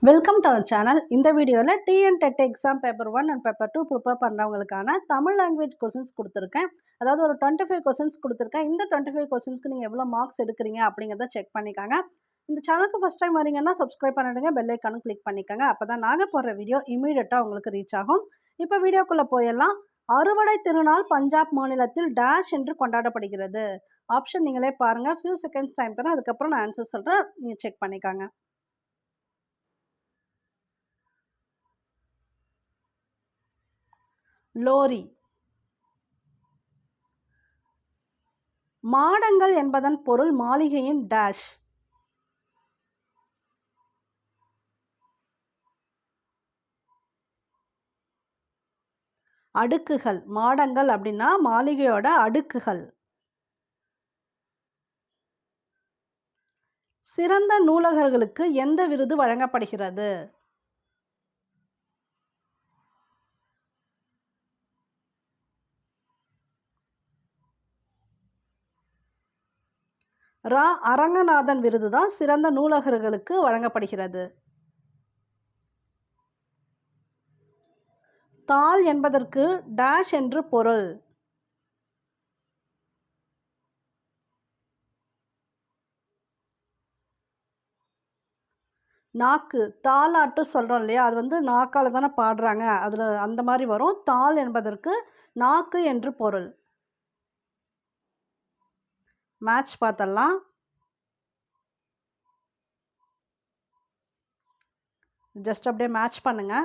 Welcome to our channel. இந்த வீடியோவில் TN TET exam paper 1 and paper 2 prepare பண்ணுறவங்களுக்கான Tamil language questions கொடுத்துருக்கேன். அதாவது ஒரு 25 கொஸ்டின்ஸ் கொடுத்துருக்கேன். இந்த 25 கொஸ்டின்ஸ்க்கு நீங்கள் எவ்வளோ மார்க்ஸ் எடுக்கிறீங்க அப்படிங்கிறத செக் பண்ணிக்காங்க. இந்த சேனலுக்கு ஃபஸ்ட் டைம் வரீங்கன்னா சப்ஸ்கிரைப் பண்ணிடுங்க, பெல் ஐக்கானும் கிளிக் பண்ணிக்கோங்க. அப்போ தான் நாங்கள் போடுற வீடியோ இமீடியட்டாக உங்களுக்கு ரீச் ஆகும். இப்போ வீடியோக்குள்ளே போயிடலாம். அறுவடை திருநாள் பஞ்சாப் மாநிலத்தில் டேஷ் என்று கொண்டாடப்படுகிறது. ஆப்ஷன் நீங்களே பாருங்கள். ஃபியூ செகண்ட்ஸ் டைம் தரேன், அதுக்கப்புறம் நான் ஆன்சர் சொல்கிறேன், நீங்கள் செக் பண்ணிக்காங்க. லோரி. மாடங்கள் என்பதன் பொருள் மாளிகையின் டேஷ். அடுக்குகள். மாடங்கள் அப்படின்னா மாளிகையோட அடுக்குகள். சிறந்த நூலகர்களுக்கு எந்த விருது வழங்கப்படுகிறது? ரா. அரங்கநாதன் விருது தான் சிறந்த நூலகர்களுக்கு வழங்கப்படுகிறது. தாள் என்பதற்கு டேஷ் என்று பொருள். நாக்கு. தாலாட்டு சொல்கிறோம் இல்லையா, அது வந்து நாக்கால் தானே பாடுறாங்க, அதில் அந்த மாதிரி வரும். தாள் என்பதற்கு நாக்கு என்று பொருள். மேட்ச் பார்த்தலாம். ஜஸ்ட் அப்படியே மேட்ச் பண்ணுங்க.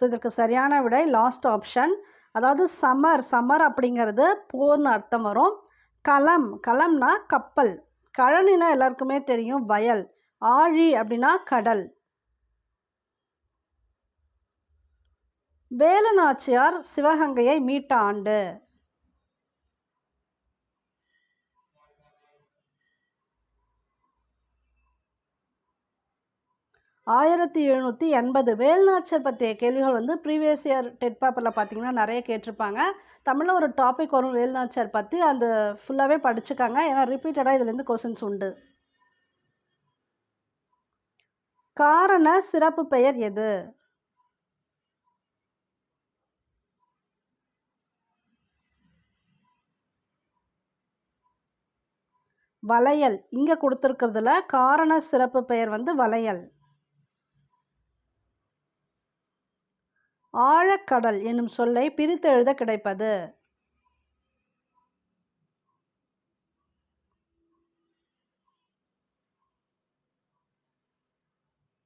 ஸோ இதற்கு சரியான விடை லாஸ்ட் ஆப்ஷன். அதாவது சமர். சமர் அப்படிங்கிறது போர்னு அர்த்தம் வரும். களம். களம்னா கப்பல். கழனினா எல்லாருக்குமே தெரியும் வயல். ஆழி அப்படின்னா கடல். வேலு நாச்சியார் சிவகங்கையை மீட்ட ஆண்டு. 1780. வேலுநாச்சியார் பற்றிய கேள்விகள் வந்து ப்ரீவியஸ் இயர் டெட் பேப்பரில் பார்த்தீங்கன்னா நிறைய கேட்டிருப்பாங்க. தமிழில் ஒரு டாபிக் வரும் வேலுநாச்சியார் பற்றி, அந்த ஃபுல்லாகவே படிச்சுக்காங்க. ஏன்னா ரிப்பீட்டடாக இதுலேருந்து கொஸ்டின்ஸ் உண்டு. காரண சிறப்பு பெயர் எது? வளையல். இங்கே கொடுத்துருக்கிறதுல காரண சிறப்பு பெயர் வந்து வளையல். ஆழக்கடல் என்னும் சொல்லை பிரித்து எழுத கிடைப்பது.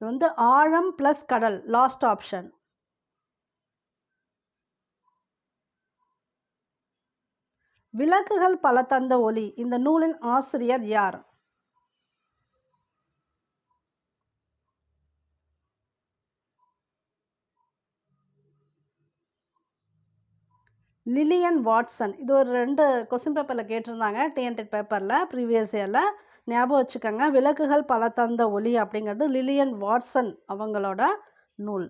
இது வந்து ஆழம் ப்ளஸ் கடல். Last option. விளக்குகள் பல தந்த ஒளி. இந்த நூலின் ஆசிரியர் யார்? Lillian Watson. இது ஒரு 2 கொஸ்டின் பேப்பரில் கேட்டிருந்தாங்க, டிஎன்டெட் பேப்பரில் ப்ரீவியஸ் இயரில். ஞாபகம் வச்சுக்கோங்க. விளக்குகள் பல தந்த ஒளி அப்படிங்கிறது லிலியன் வாட்சன் அவங்களோட நூல்.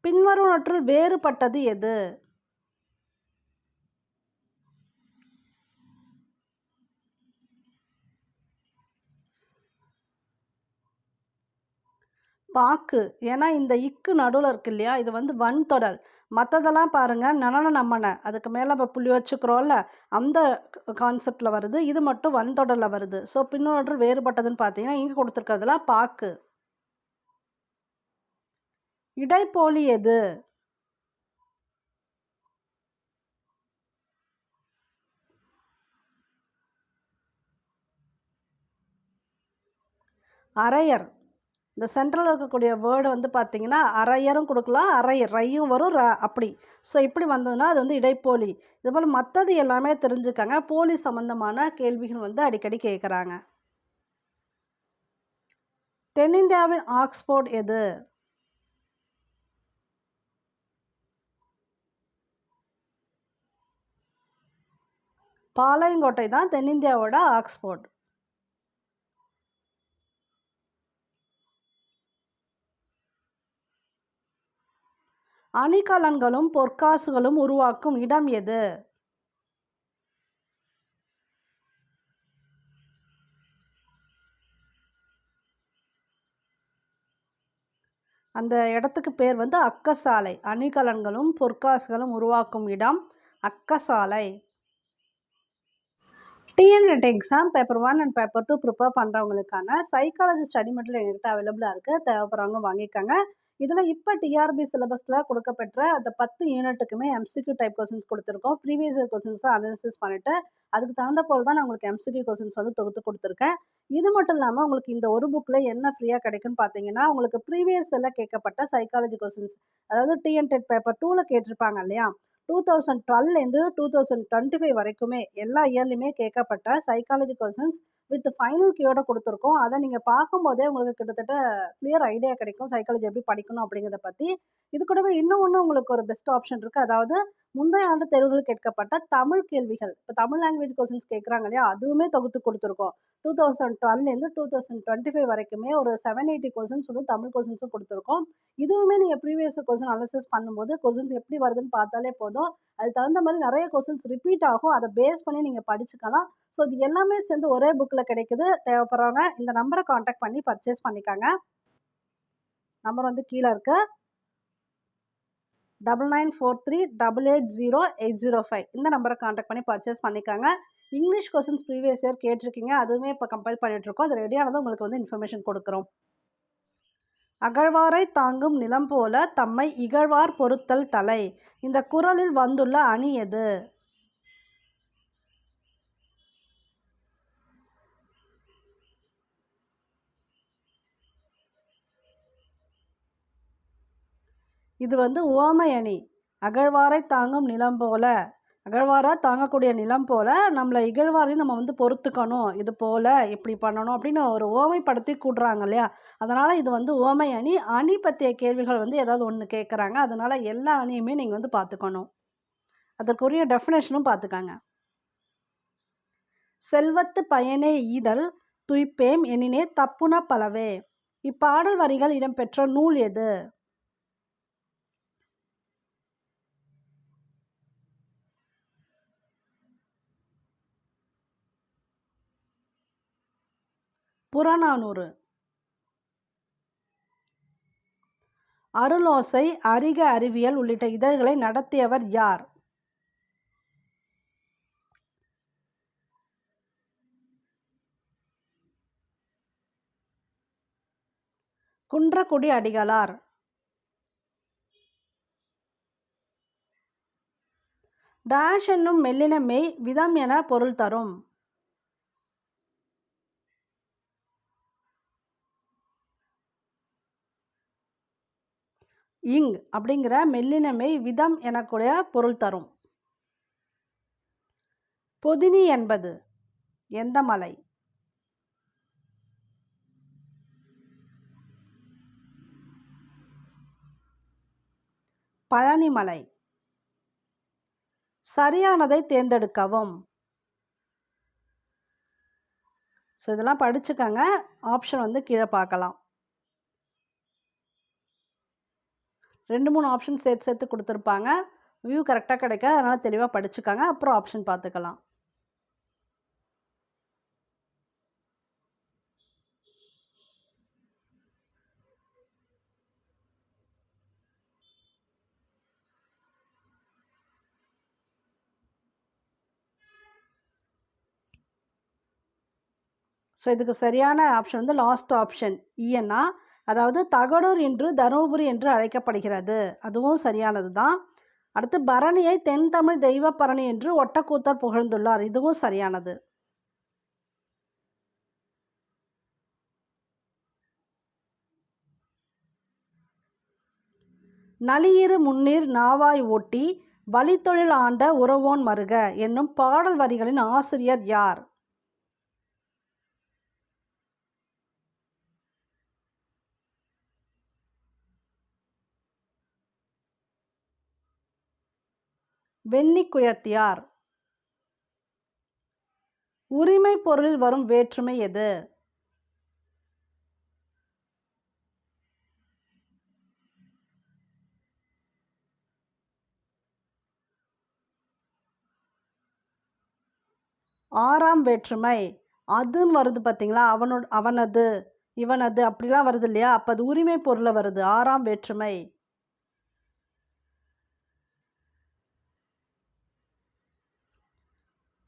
பின்வருவனற்றுள் வேறுபட்டது எது? பாக்கு. ஏன்னா இந்த இக்கு நடுவில் இருக்கு இல்லையா, இது வந்து வன்தொடர். மற்றதெல்லாம் பாருங்கள் நனன நம்மன, அதுக்கு மேலே இப்போ புள்ளி வச்சுக்கிறோம்ல, அந்த கான்செப்டில் வருது. இது மட்டும் வன்தொடரில் வருது. ஸோ பின்னொன்று வேறுபட்டதுன்னு பார்த்தீங்கன்னா இங்கே கொடுத்துருக்கிறதுல பாக்கு. இடைப்போலி எது? அரையர். இந்த சென்ட்ரலில் இருக்கக்கூடிய வேர்டு வந்து பார்த்தீங்கன்னா அரையரும் கொடுக்கலாம், அரையர் ரையும் வரும் அப்படி. ஸோ இப்படி வந்ததுன்னா அது வந்து இடைப்போலி. இதுபோல் மற்றது எல்லாமே தெரிஞ்சுக்காங்க. போலி சம்பந்தமான கேள்விகள் வந்து அடிக்கடி கேட்குறாங்க. தென்னிந்தியாவின் ஆக்ஸ்போர்ட் எது? பாளையங்கோட்டை தான் தென்னிந்தியாவோட ஆக்ஸ்போர்ட். அணிகலன்களும் பொற்காசுகளும் உருவாக்கும் இடம் எது? அந்த இடத்துக்கு பேர் வந்து அக்கசாலை. அணிகலன்களும் பொற்காசுகளும் உருவாக்கும் இடம் அக்கசாலை. டிஎன்எட் exam paper 1 and paper 2 prepare பண்ணுறவங்களுக்கான சைக்காலஜி ஸ்டடி மெட்டீரியல் என்கிட்ட அவைலபிளாக இருக்குது. தேவைப்படுறவங்க வாங்கிக்கோங்க. இதில் இப்போ டிஆர்பி சிலபஸில் கொடுக்கப்பெற்ற அந்த 10 யூனிட்டுக்குமே எம்சிக்யூ டைப் கொஸ்டின்ஸ் கொடுத்துருக்கோம். ப்ரீவியஸ் இயர் கொஸ்டின்ஸை அனாலிசிஸ் பண்ணிவிட்டு அதுக்கு தகுந்த போல் தான் நான் உங்களுக்கு எம்சிக்யூ கொஸ்டின்ஸ் வந்து தொகுத்து கொடுத்துருக்கேன். இது மட்டும் இல்லாமல் உங்களுக்கு இந்த ஒரு புக்கில் என்ன ஃப்ரீயாக கிடைக்குன்னு பார்த்தீங்கன்னா, உங்களுக்கு ப்ரீவியஸ் இயரில் கேட்கப்பட்ட சைக்காலஜி கொஸ்டின்ஸ், அதாவது டிஎன்டெட் பேப்பர் 2ல் கேட்டிருப்பாங்க இல்லையா, 2012லேருந்து 2025 வரைக்குமே எல்லா இயர்லையுமே கேட்கப்பட்ட சைக்காலஜி கொஸ்டின்ஸ் வித் ஃபைனல் கீயோட கொடுத்துருக்கோம். அதை நீங்கள் பார்க்கும்போதே உங்களுக்கு கிட்டத்தட்ட கிளியர் ஐடியா கிடைக்கும் சைக்காலஜி எப்படி படிக்கணும் அப்படிங்கிறத பற்றி. இது கூடவே இன்னும் ஒன்று உங்களுக்கு ஒரு பெஸ்ட் ஆப்ஷன் இருக்குது. அதாவது முந்தைய ஆண்டு தேர்வுகள் கேட்கப்பட்ட தமிழ் கேள்விகள், இப்போ தமிழ் லாங்குவேஜ் கொஸ்டின்ஸ் கேட்குறாங்க இல்லையா, அதுவுமே தொகுத்து கொடுத்துருக்கோம். 2012லேருந்து 2025 வரைக்குமே ஒரு 780 கொஸ்டின்ஸ் வந்து தமிழ் கொஸ்டின்ஸும் கொடுத்துருக்கோம். இதுவுமே நீங்கள் ப்ரீவியஸ் கொஸ்டின் அனாலிசிஸ் பண்ணும்போது கொஸ்டின்ஸ் எப்படி வருதுன்னு பார்த்தாலே போதும். அதுக்கு தகுந்த மாதிரி நிறைய கொஸ்டின்ஸ் ரிப்பீட் ஆகும். அதை பேஸ் பண்ணி நீங்கள் படிச்சுக்கலாம். ஸோ இது எல்லாமே சேர்ந்து ஒரே புக்கில் கிடைக்குது. தேவைப்படுறவங்க இந்த நம்பரை காண்டாக்ட் பண்ணி பர்ச்சேஸ் பண்ணிக்காங்க. நம்பர் வந்து கீழே இருக்கு. 9943880805 இந்த நம்பரை காண்டாக்ட் பண்ணி பர்ச்சேஸ் பண்ணிக்காங்க. இங்கிலீஷ் கொஸ்டின்ஸ் ப்ரீவியஸ் இயர் கேட்டிருக்கீங்க. அதுவுமே இப்போ கம்பைல் பண்ணிகிட்ருக்கோம். அது ரெடியானதும் உங்களுக்கு வந்து இன்ஃபர்மேஷன் கொடுக்குறோம். அகழ்வாரை தாங்கும் நிலம் போல தம்மை இகழ்வார் பொறுத்தல் தலை. இந்த குறளில் வந்துள்ள அணி எது? இது வந்து உவமை அணி. அகழ்வாரை தாங்கும் நிலம் போல, அகழ்வாரா தாங்கக்கூடிய நிலம் போல நம்மளை இகழ்வாரையும் நம்ம வந்து பொறுத்துக்கணும், இது போல இப்படி பண்ணணும் அப்படின்னு ஒரு உவமைப்படுத்தி கூடுறாங்க இல்லையா, அதனால் இது வந்து உவமை அணி. அணி பற்றிய கேள்விகள் வந்து ஏதாவது ஒன்று கேட்குறாங்க. அதனால் எல்லா அணியுமே நீங்கள் வந்து பார்த்துக்கணும். அதற்குரிய டெஃபினேஷனும் பார்த்துக்காங்க. செல்வத்து பயனே ஈதல் துய்ப்பேம் எனினே தப்புன பலவே. இப்பாடல் வரிகள் இடம்பெற்ற நூல் எது? புறநானூறு. அருளோசை, அறிக அறிவியல் உள்ளிட்ட இதழ்களை நடத்தியவர் யார்? குன்றக்குடி அடிகளார். டேஷ் என்னும் மெல்லின மெய் விதம் என பொருள் தரும். இங் அப்படிங்கிற மெல்லின மெய் விதம் எனக்கூடிய பொருள் தரும். பொதினி என்பது எந்த மலை? பழனிமலை. சரியானதை தேர்ந்தெடுக்கவும். ஸோ இதெல்லாம் படிச்சுக்கங்க. ஆப்ஷன் வந்து கீழே பார்க்கலாம். 2-3 ஆப்ஷன் சேர்த்து சேர்த்து கொடுத்துருப்பாங்க. வியூ கரெக்டாக கிடைக்காது. அதனால் தெளிவாக படிச்சுக்காங்க. அப்புறம் ஆப்ஷன் பார்த்துக்கலாம். ஸோ இதுக்கு சரியான ஆப்ஷன் வந்து லாஸ்ட் ஆப்ஷன் இஎன்னா, அதாவது தகடூர் என்று தருமபுரி என்று அழைக்கப்படுகிறது. அதுவும் சரியானது தான். அடுத்து பரணியை தென் தமிழ் தெய்வ பரணி என்று ஒட்டக்கூத்தர் புகழ்ந்துள்ளார். இதுவும் சரியானது. நளியிரு முன்னீர் நாவாய் ஓட்டி வழித்தொழில் ஆண்ட உறவோன் மருக என்னும் பாடல் வரிகளின் ஆசிரியர் யார்? வெண்ணிக்குயத்தியார். உரிமை பொருளில் வரும் வேற்றுமை எது? ஆறாம் வேற்றுமை அதுன்னு வருது பார்த்தீங்களா? அவனது, இவனது அப்படிலாம் வருது இல்லையா? அப்ப அது உரிமை பொருள்ல வருது. ஆறாம் வேற்றுமை.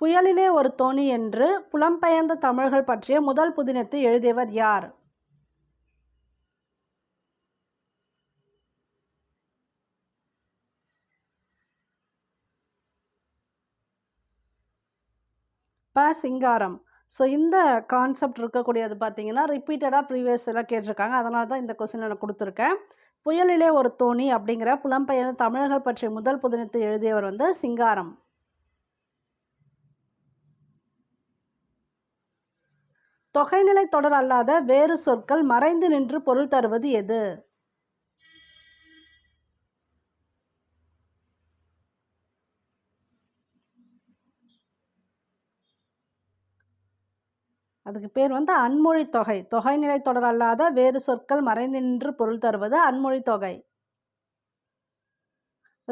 புயலிலே ஒரு தோணி என்று புலம்பெயர்ந்த தமிழர்கள் பற்றிய முதல் புதினத்தை எழுதியவர் யார்? சிங்காரம். ஸோ இந்த கான்செப்ட் இருக்கக்கூடியது பார்த்தீங்கன்னா, ரிப்பீட்டடா ப்ரீவியஸ் எல்லாம் கேட்டிருக்காங்க. அதனால தான் இந்த கொஸ்டின் நான் குடுத்துருக்கேன். புயலிலே ஒரு தோணி அப்படிங்கிற புலம்பெயர்ந்த தமிழர்கள் பற்றிய முதல் புதினத்தை எழுதியவர் வந்து சிங்காரம். தொகைநிலை தொடர் அல்லாத வேறு சொற்கள் மறைந்து நின்று பொருள் தருவது எது? அதுக்கு பேர் வந்து அன்மொழி தொகை. தொகைநிலை தொடர் அல்லாத வேறு சொற்கள் மறைந்து நின்று பொருள் தருவது அன்மொழி தொகை.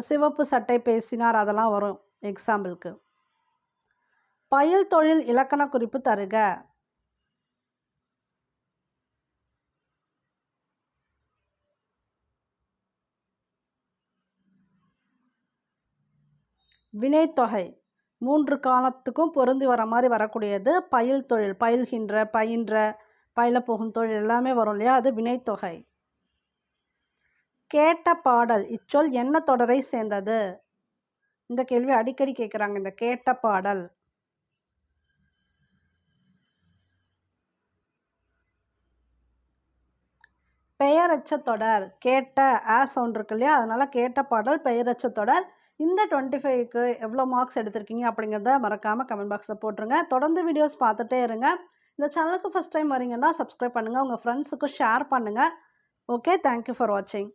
சிவப்பு சட்டை பேசினார் அதெல்லாம் வரும் எக்ஸாம்பிளுக்கு. பயில் தொழில் இலக்கண குறிப்பு தருக. வினைத்தொகை 3 காலத்துக்கும் பொருந்தி வர மாதிரி வரக்கூடியது பயில் தொழில். பயில்கின்ற, பயின்ற, பயில போகும் தொழில் எல்லாமே வரும் இல்லையா? அது வினைத்தொகை. கேட்ட பாடல் இச்சொல் என்ன தொடரை சேர்ந்தது? இந்த கேள்வி அடிக்கடி கேட்குறாங்க. இந்த கேட்ட பாடல் பெயரச்ச தொடர். கேட்ட சவுண்ட் இருக்கு இல்லையா? அதனால கேட்ட பாடல் பெயரச்ச தொடர். இந்த 25க்கு எவ்வளோ மார்க்ஸ் எடுத்திருக்கீங்க அப்படிங்கிறத மறக்காமல் கமெண்ட் பாக்ஸில் போட்டுருங்க. தொடர்ந்து வீடியோஸ் பார்த்துட்டே இருங்க. இந்த சேனலுக்கு ஃபஸ்ட் டைம் வரீங்கன்னா சப்ஸ்கிரைப் பண்ணுங்கள். உங்கள் ஃப்ரெண்ட்ஸுக்கும் ஷேர் பண்ணுங்கள். ஓகே, தேங்க்யூ ஃபார் வாட்சிங்.